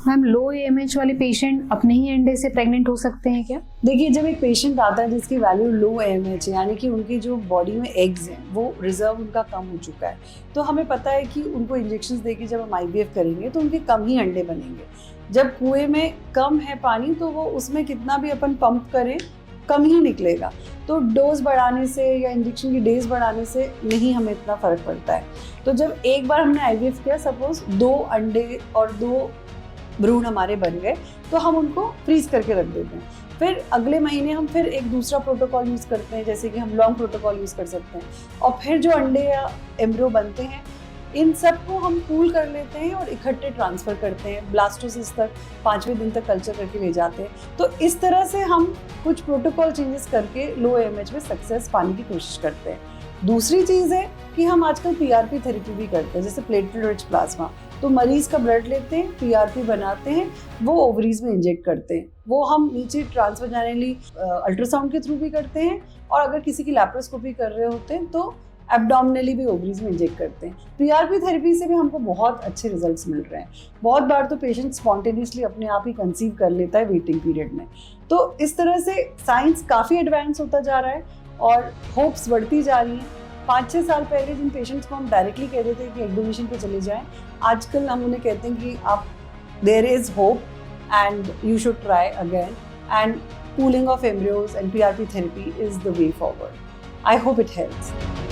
Ma'am लो AMH वाले patient अपने ही अंडे से प्रेग्नेंट हो सकते हैं क्या? देखिए, जब एक पेशेंट आता है जिसकी वैल्यू लो AMH है, यानी कि उनकी जो बॉडी में एग्स हैं वो रिजर्व उनका कम हो चुका है, तो हमें पता है कि उनको इंजेक्शंस देके जब हम IVF करेंगे तो उनके कम ही अंडे बनेंगे। जब कुएं में कम है पानी तो वो उसमें कितना भी अपन पंप करें कम ही निकलेगा। तो डोज बढ़ाने से या इंजेक्शन की डेज बढ़ाने से नहीं हमें इतना फ़र्क पड़ता है। तो जब एक बार हमने IVF किया, सपोज 2 अंडे और 2 भ्रूण हमारे बन गए, तो हम उनको फ्रीज करके रख देते हैं। फिर अगले महीने हम फिर एक दूसरा प्रोटोकॉल यूज़ करते हैं, जैसे कि हम लॉन्ग प्रोटोकॉल यूज़ कर सकते हैं। और फिर जो अंडे या एम्ब्रियो बनते हैं, इन सबको हम पूल कर लेते हैं और इकट्ठे ट्रांसफ़र करते हैं, ब्लास्टोसिस तक 5वें दिन तक कल्चर करके ले जाते हैं। तो इस तरह से हम कुछ प्रोटोकॉल चेंजेस करके लो AMH में सक्सेस पाने की कोशिश करते हैं। दूसरी चीज़ है कि हम आजकल PRP थेरेपी भी करते हैं, जैसे प्लेटलेट रिच प्लाज्मा। तो मरीज़ का ब्लड लेते हैं, PRP बनाते हैं, वो ओवरीज में इंजेक्ट करते हैं। वो हम नीचे ट्रांसवाजाइनली अल्ट्रासाउंड के थ्रू भी करते हैं, और अगर किसी की लैप्रोस्कोपी कर रहे होते हैं तो एब्डोमिनली भी ओवरीज में इंजेक्ट करते हैं। PRP थेरेपी से भी हमको बहुत अच्छे रिजल्ट्स मिल रहे हैं। बहुत बार तो पेशेंट स्पॉन्टेनियसली अपने आप ही कंसीव कर लेता है वेटिंग पीरियड में। तो इस तरह से साइंस काफ़ी एडवांस होता जा रहा है और होप्स बढ़ती जा रही हैं। 5-6 साल पहले जिन पेशेंट्स को हम डायरेक्टली कह रहे थे कि एग डोनेशन पे चले जाएं, आजकल हम उन्हें कहते हैं कि आप there is hope and you should try again, and pooling of embryos and PRP therapy is the way forward. I hope it helps.